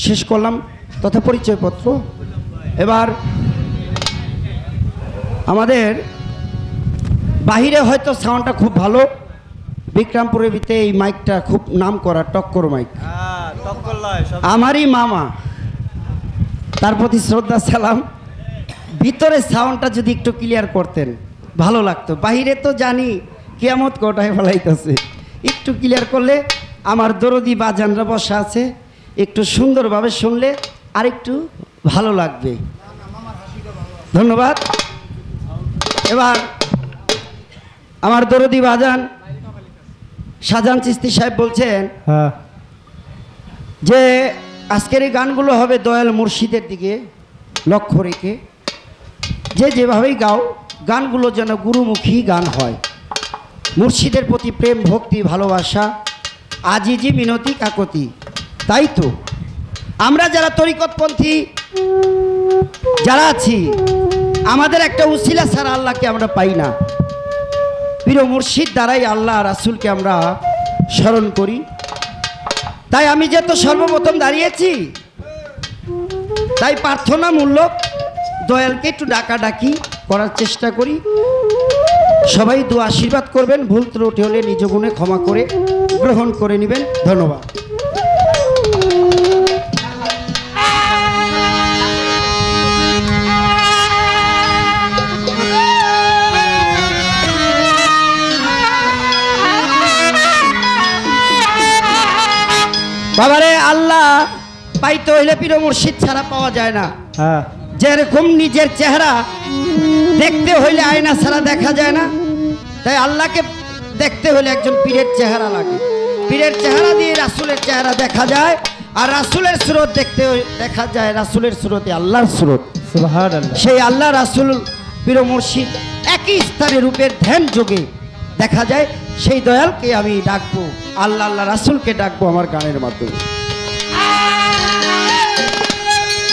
শেষ করলাম তথা পরিচয়পত্র। এবার আমাদের বাহিরে হয়তো সাউন্ডটা খুব ভালো, বিক্রমপুরের ভিতরে এই মাইকটা খুব নাম করা টক্কর মাইক। আমারই মামা, তার প্রতি শ্রদ্ধা সালাম। ভিতরে সাউন্ডটা যদি একটু ক্লিয়ার করতেন ভালো লাগতো। বাহিরে তো জানি কিয়ামত কোটায় ফেলাইতেছে, একটু ক্লিয়ার করলে আমার দরদি বাজানরা বসা আছে, একটু সুন্দরভাবে শুনলে আর একটু ভালো লাগবে। ধন্যবাদ। এবার আমার দরদি বাজান শাহজাহান চিস্তি সাহেব বলছেন যে আজকের এই গানগুলো হবে দয়াল মুর্শিদের দিকে লক্ষ্য রেখে, যে যেভাবেই গাও গানগুলো যেন গুরুমুখী গান হয়, মুর্শিদের প্রতি প্রেম ভক্তি ভালোবাসা, আজিজি মিনতি কাকতি। তাই তো আমরা যারা তরিকতপন্থী যারা আছি, আমাদের একটা উসিলা ছাড়া আল্লাহকে আমরা পাই না। প্রিয় মুর্শিদ দ্বারাই আল্লাহ রাসূলকে আমরা স্মরণ করি। তাই আমি যে তো সর্বপ্রথম দাঁড়িয়েছি, তাই প্রার্থনামূলক দয়ালকে একটু ডাকাডাকি করার চেষ্টা করি। সবাই দোয়া আশীর্বাদ করবেন, ভুল ত্রুটি হলে নিজ গুণে ক্ষমা করে গ্রহণ করে নেবেন। ধন্যবাদ। বাবারে আল্লাহ পাইতে হইলে পীর মুর্শিদ ছাড়া পাওয়া যায় না। যেরকম নিজের চেহারা দেখতে হইলে আয়না ছাড়া দেখা যায় না, তাই আল্লাহকে দেখতে হলে একজন পীরের চেহারা লাগে। পীরের চেহারা দিয়ে রাসূলের চেহারা দেখা যায়, আর রাসূলের সুরত দেখতে দেখা যায় রাসূলের সুরতে আল্লাহর সুরত। সুবহানাল্লাহ। সেই আল্লাহ রাসূল পীর মুর্শিদ একই স্তরে রূপের ধ্যান যোগে দেখা যায়। সেই দয়ালকে আমি ডাকবো, আল্লাহ আল্লাহ রাসূলকে ডাকবো আমার গানের মাধ্যমে।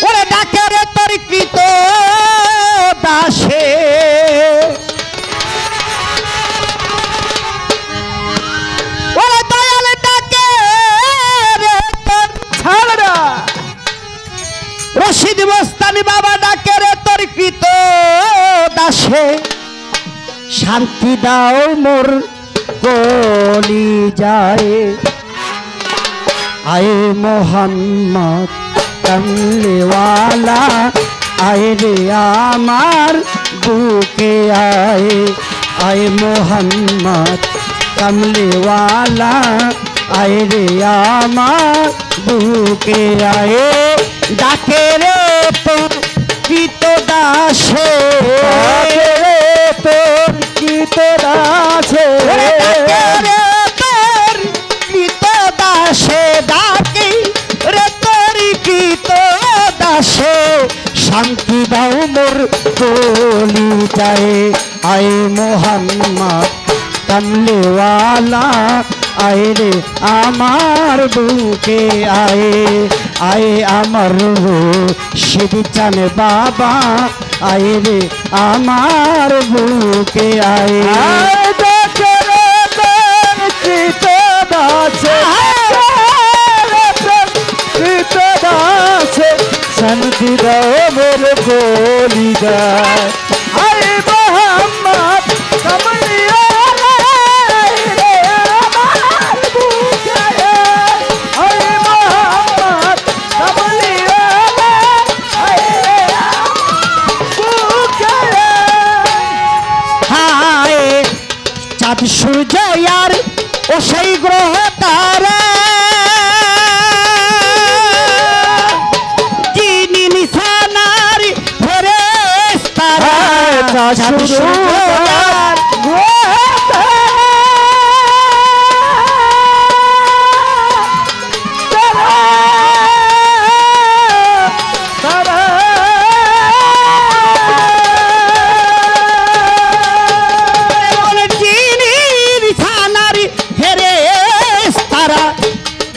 ওরে ডাকে রে তোর কৃত দাসে, ওরে দয়াল ডাকে রে তোর ছাড়া, রশিদ মস্তানি বাবা ডাকে রে তোর কৃত দাসে, শান্তি দাও মোর কলি যায়, আয়ে মোহাম্মদ কমলেওয়ালা, আয়ে রে আমার বুকে আয়ে, আয়ে মোহাম্মদ কমলেওয়ালা, আয়ে রে আমার বুকে আয়ে, ডাকে রে তোর কৃত দাসে, তোর কৃত দাসে, তোর কৃত দাসে, ডাকে রে তোর কৃত দাসে, শান্তি দাও মোর কলি যায়, আয়ে মোহাম্মদ কমলেওয়ালা, আয়ে রে আমার বুকে আয়ে, আয়ে আমার রশিদ চান বাবা, আয়ে রে আমার বুকে আয়ে, শান্তি দাও মোর কলি যায়, আয়ে মোহাম্মদ কমলেওয়ালা, রে আমার বুকে আয়ে, আয়ে মোহাম্মদ কমলেওয়ালা, আয়ে রে বুকে আয়ে। হায় চাঁদ সূর্য আর ও সেই গ্রহ তারা,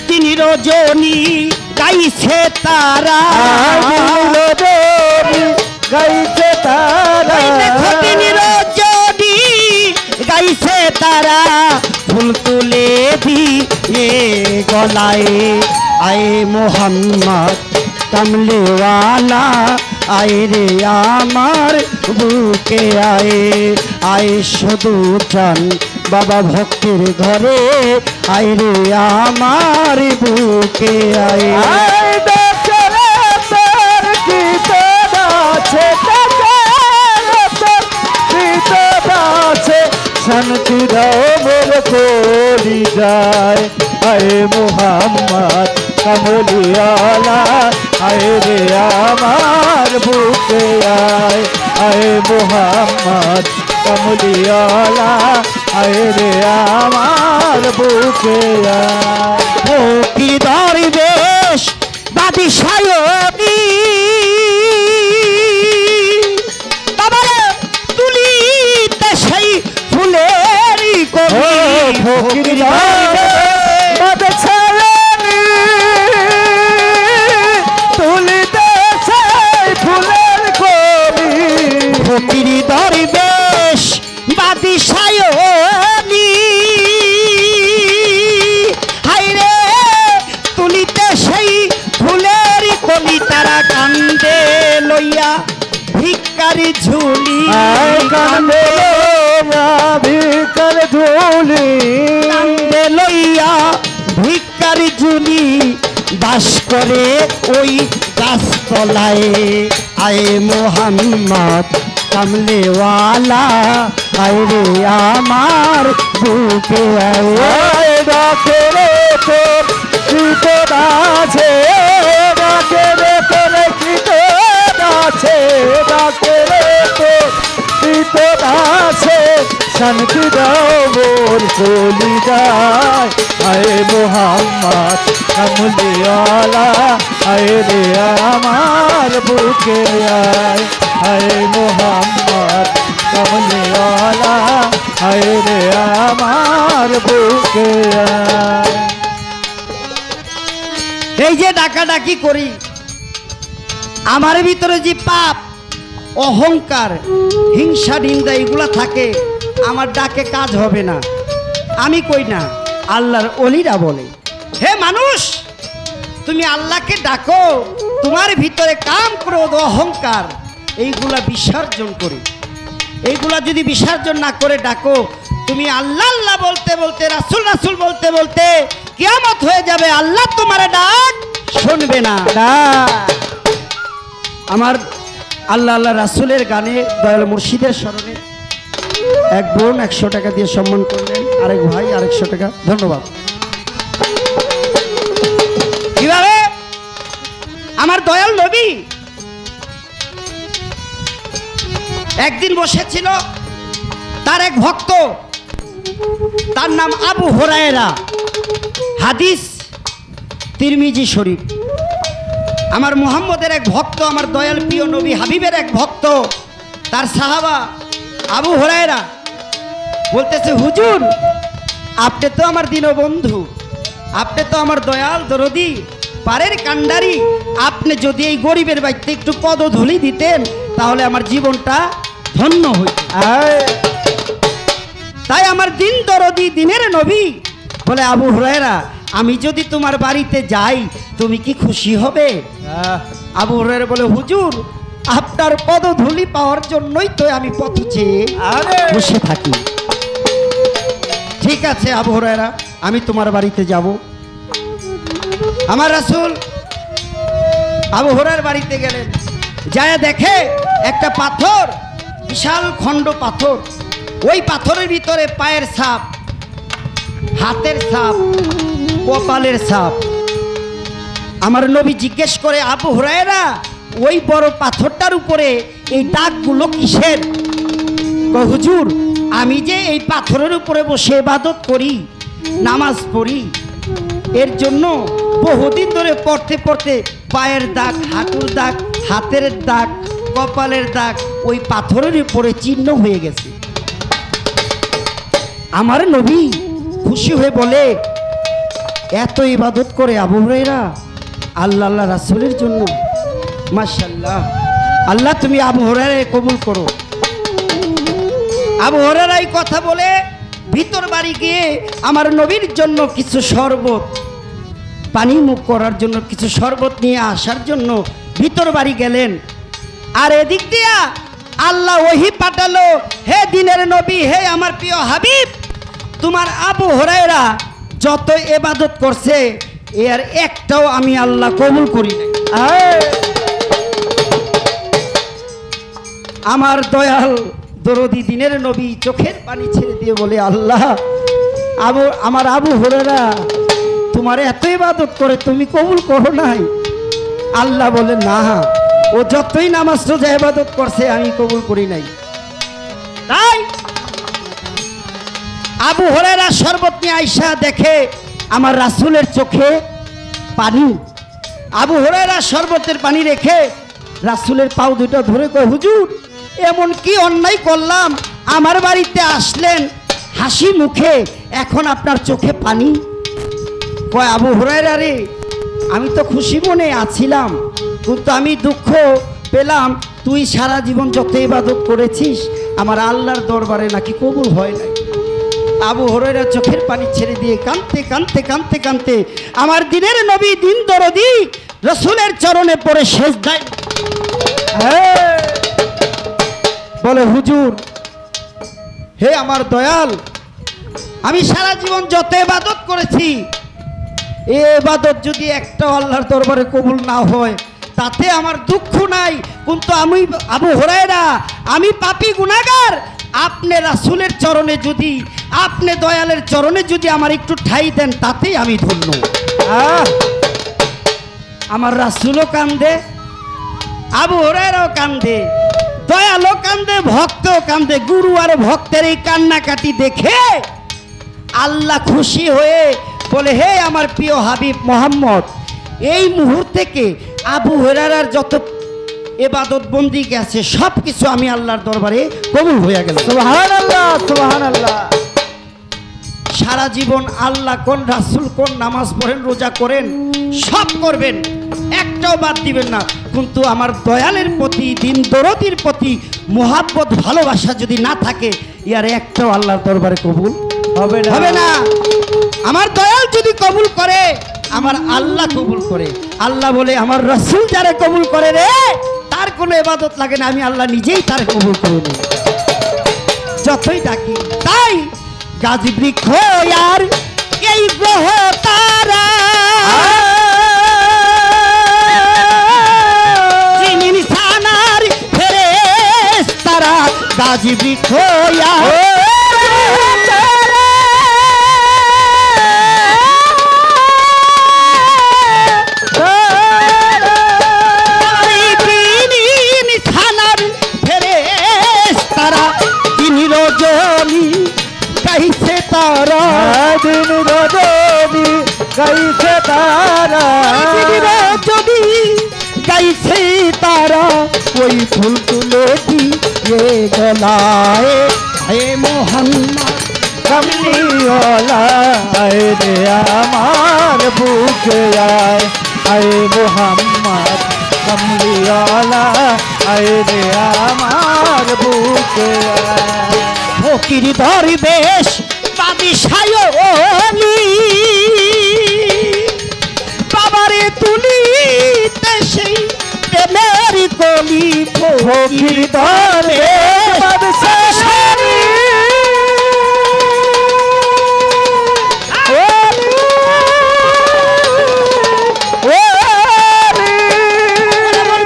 তিনি রজনী গাইছে তারা, গাইছে তারা, তিনি রজনী গাইছে তারা, ফুল তুলে দিয়ে গলায়, আয়ে মোহাম্মদ কামলেওয়ালা আয় রে আমার বুকে আয়ে আয়ে শুধু প্রাণ বাবা ভক্তের ঘরে আয় রে আমার বুকে আয়ে শান্তি দাও মোর কলি যায় আয়ে মোহাম্মদ কামলিওয়ালা আয় রে আমার বুকে আয় আয়ে মোহাম্মদ কামলিওয়ালা আয় রে আমার বুকে আয় ও কি দরবেশ বাদি সায়নি বাবারে তুলিতে সেই ফুলেরই কবি ফকির বাদে ছাড়নি তুলিতে সেই ফুলের কবি ফকির দরবেশ বাদি সায়নি হায়রে তুলিতে সেই ফুলের কলি তারা কান্দে লইয়া ভিক্ষারি ঝুলি কান্দে ভিকার ঝুলি কান্দে লইয়া ভিক্ষারি ঝুলি বাস করে ওই গাছতলায় আয়ে মোহাম্মদ কামলেওয়ালা আয় রে আমার বুকে আয়ে ডাকে রে তোর কীর্তন আছে ডাকে রে তোর কীর্তন আছে ডাকে রে তোর কীর্তন আছে শান্তি দাও মোর চলি যায় আয়ে মোহাম্মদ কামলিওয়ালা আয়ে রে আমার বুকে আয় আয়ে মোহাম্মদ কামলিওয়ালা আয়ে রে আমার বুকে আয় এই যে ডাকাডাকি করি আমার ভিতরে যে পাপ অহংকার হিংসা নিন্দা এগুলা থাকে আমার ডাকে কাজ হবে না আমি কই না আল্লাহর ওলিরা বলে হে মানুষ তুমি আল্লাহকে ডাকো তোমার ভিতরে কাম ক্রোধ অহংকার এইগুলা বিসর্জন করে এইগুলা যদি বিসর্জন না করে ডাকো তুমি আল্লাহ আল্লাহ বলতে বলতে রাসূল রাসূল বলতে বলতে কিয়ামত হয়ে যাবে আল্লাহ তোমার ডাক শুনবে না আমার আল্লাহ আল্লাহ রাসূলের গানে দয়াল মুর্শিদের স্মরণে এক বোন 100 টাকা দিয়ে সম্মান করলেন আরেক ভাই 100 টাকা ধন্যবাদ কিভাবে আমার দয়াল নবী একদিন বসেছিল তার এক ভক্ত তার নাম আবু হুরায়রা হাদিস তিরমিজি শরীফ আমার মুহাম্মদের এক ভক্ত আমার দয়াল প্রিয় নবী হাবিবের এক ভক্ত তার সাহাবা আবু হুরায়রা বলতেছে হুজুর আপনি তো আমার দীনবন্ধু আপনি তো আমার দয়াল দরদি পারের কান্ডারি আপনি যদি এই গরিবের বাড়িতে একটু পদধূলি দিতেন তাহলে আমার জীবনটা ধন্য হইত তাই আমার দিন দরদি দিনের নবী বলে আবু হুরায়রা আমি যদি তোমার বাড়িতে যাই তুমি কি খুশি হবে আবু হুরায়রা বলে হুজুর আপনার পদধূলি পাওয়ার জন্যই তো আমি পথ চেয়ে বসে থাকি ঠিক আছে আবু হুরায়রা আমি তোমার বাড়িতে যাব আমার রাসূল আবু হুরায়রার বাড়িতে গেলেন যায় দেখে একটা পাথর বিশাল খণ্ড পাথর ওই পাথরের ভিতরে পায়ের ছাপ হাতের ছাপ কপালের ছাপ আমার নবী জিজ্ঞেস করে আবু হুরায়রা ওই বড় পাথরটার উপরে এই দাগগুলো কিসের হুজুর আমি যে এই পাথরের উপরে বসে ইবাদত করি নামাজ পড়ি এর জন্য বহুদিন ধরে পড়তে পড়তে পায়ের দাগ হাঁটুর দাগ হাতের দাগ কপালের দাগ ওই পাথরের উপরে চিহ্ন হয়ে গেছে আমার নবী খুশি হয়ে বলে এত ইবাদত করে আবু হুরায়রা আল্লাহ আল্লাহ রাসূলের জন্য মাশাআল্লাহ আল্লাহ তুমি আবু হুরায়রা কবুল করো আবু হুরায়রা এই কথা বলে ভিতর বাড়ি গিয়ে আমার নবীর জন্য কিছু শরবত পানি মুখ করার জন্য, কিছু শরবত নিয়ে আসার জন্য ভিতর বাড়ি গেলেন। আর এদিক দিয়া আল্লাহ ওহী পাঠালো, হে দিনের নবী, হে আমার প্রিয় হাবিব, তোমার আবু হুরায়রা যত ইবাদত করছে এর একটাও আমি আল্লাহ কবুল করি নাই। আমার দয়াল দরদি দিনের নবী চোখের পানি ছেড়ে দিয়ে বলে, আল্লাহ, আমার আবু হুরায়রা তোমার এত ইবাদত করে তুমি কবুল করো নাই? আল্লাহ বলে, না, ও যতই নামাজ রোজা ইবাদত করছে আমি কবুল করি নাই। তাই আবু হুরায়রা শরবত নিয়ে আইসা দেখে আমার রাসূলের চোখে পানি। আবু হুরায়রা শরবতের পানি রেখে রাসূলের পাও দুটো ধরে কয়, হুজুর, এমন কি অন্যায় করলাম? আমার বাড়িতে আসলেন হাসি মুখে, এখন আপনার চোখে পানি। কয়, আবু হুরায়রা রে, আমি তো খুশি মনে আছিলাম, কিন্তু আমি দুঃখ পেলাম তুই সারা জীবন যত ইবাদত করেছিস আমার আল্লাহর দরবারে নাকি কবুল হয় নাই। আবু হুরায়রা চোখের পানি ছেড়ে দিয়ে কাঁদতে কাঁদতে কাঁদতে কাঁদতে আমার দিনের নবী দিন দরদি রাসূলের চরণে পড়ে সেজদায় বলে, হুজুর, হে আমার দয়াল, আমি সারা জীবন যত ইবাদত করেছি এই ইবাদত যদি একটা আল্লাহর দরবারে কবুল না হয় তাতে আমার দুঃখ নাই, কিন্তু আমি আবু হুরায়রা, আমি পাপী গুনাহগার। আপনি রাসূলের চরণে যদি, আপনি দয়ালের চরণে যদি আমার একটু ঠাঁই দেন তাতেই আমি ধন্য। আমার রাসূলও কান্দে, আবু হুরায়রাও কান্দে, দয়ালও কান্দে, ভক্তও কান্দে। গুরু আর ভক্তের এই কান্নাকাটি দেখে আল্লাহ খুশি হয়ে বলে, হে আমার প্রিয় হাবিব মুহাম্মদ, এই মুহূর্তে আবু হুরায়রার যত ইবাদত বন্দি আছে সব কিছু আমি আল্লাহর দরবারে কবুল হয়ে গেল। সুবহানাল্লাহ, সুবহানাল্লাহ। সারা জীবন আল্লাহ কোন, রাসূল কোন, নামাজ পড়েন, রোজা করেন, সব করবেন, একটাও বাদ দিবেন না, কিন্তু আমার দয়ালের প্রতি, দিন দরদির প্রতি মোহাব্বত ভালোবাসা যদি না থাকে ইয়ার একটাও আল্লাহর দরবারে কবুল হবে না। আমার দয়াল যদি কবুল করে আমার আল্লাহ কবুল করে। আল্লাহ বলে, আমার রাসূল যারে কবুল করে রে তার কোনো ইবাদত লাগে না, আমি আল্লাহ নিজেই তার কবুল করে নিই যতই ডাকি। তাই গাজী বৃক্ষ আর এই গ্রহ তারা যিনি নিশানার ফেরেশতারা, গাজী বৃক্ষ গাইছে তারা, যদি গাইছে তারা ওই ফুল তুলে দিয়ে গলায়, হে মোহাম্মদ কামলিওয়ালা আয় রে আমার বুকে আয়, আয় মোহাম্মদ কামলিওয়ালা আয় রে আমার বুকে আয়। ফকির দরবেশ বাদিশায়লি বাবারে তুলিতে সেই প্রেমের কলি, ফকির দরবেশ বাদশাহী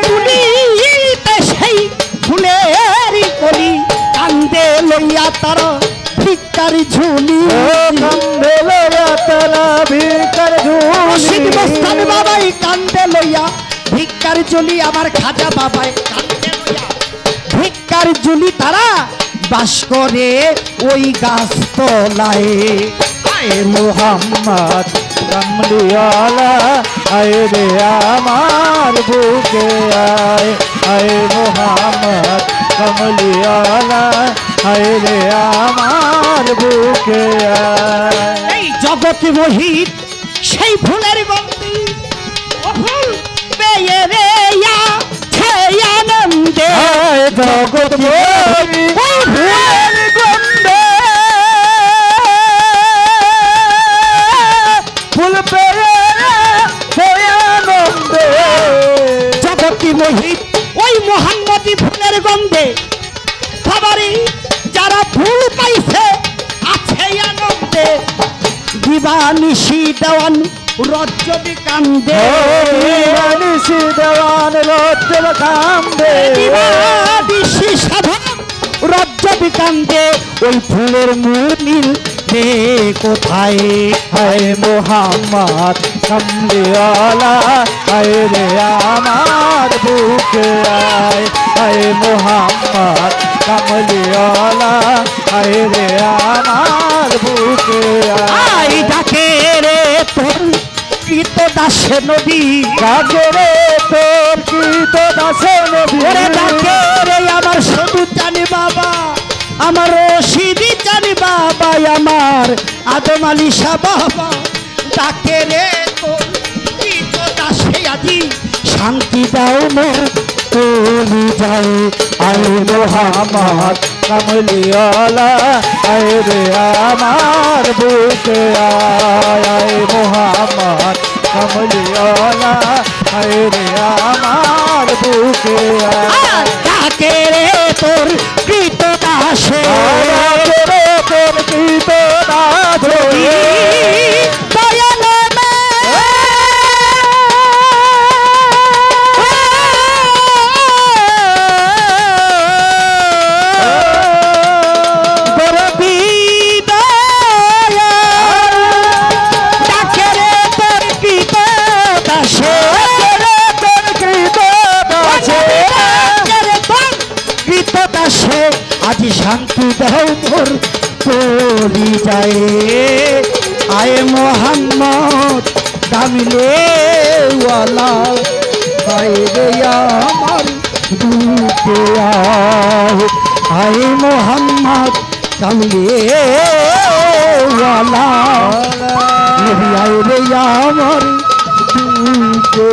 তুলিতে সেই ফুলের কলি, কান্দে লইয়া তারা ভিক্ষার ঝুলি, কান্দে লইয়া তারা ভিক্ষার ঝুলি, মস্তান বাবাই কান্দে লইয়া ভিক্ষার ঝুলি, আমার খাজা বাবাই কান্দে লইয়া ভিক্ষার ঝুলি, তারা বাস করে ওই গাছ তলায়। আয় মোহাম্মদ কামলিওয়ালা আয় রে আমার বুকে আয়, আয় মোহাম্মদ কামলিওয়ালা আয় রে আমার বুকে আয়। এই জগৎ মোহিত সেই ফুলের গন্ধি, ও ফুল পেয়ে রে সেই আনন্দে, জগৎ মোহিত ফুলের গন্ধে, ফুল পেয়ে শহীদ ওই মোহাম্মদী ফুলের গন্ধে সবারই যারা ফুল পাইছে আছে আনন্দে দিবানিশি দেওয়ান রজ্জবি কান্দে নিশি দেওয়ান রজ্জব কান্দে দিবানিশি সাধক রজ্জবি কান্দে ওই ফুলের মুমিল দে কোথায় হায় মোহাম্মদ কামলিওয়ালা আয় রে আমার বুকে আয় হায় মোহাম্মদ কামলিওয়ালা আয় রে আমার বুকে আয় আই ডাকে রে তোর কৃত দাসে নবী ডাকে রে তোর কৃত দাসে নবী ওরে ডাকে রে আমার শুধু জানি বাবা আমার রশিদি জানি বাবা আমার আদম আলী শাহ বাবা ডাকে রে তোর কৃত দাসে আজি শান্তি দাও মোর তুমি যাই আয় মোহাম্মদ কামলিওয়ালা আয় রে আমার বুকে আয় মোহাম্মদ কামলিওয়ালা আয় রে আমার বুকে আয় ডাকে রে তোর কৃত দাসে তোর কৃত দাসে আজি শান্তি দাও মোর কলি যায় আয় মোহাম্মদ দামিলে ওয়ালা বাইরে আমার দুকে আয় মোহাম্মদ দামিলে ওয়ালা নবী আয় রে আমার দুকে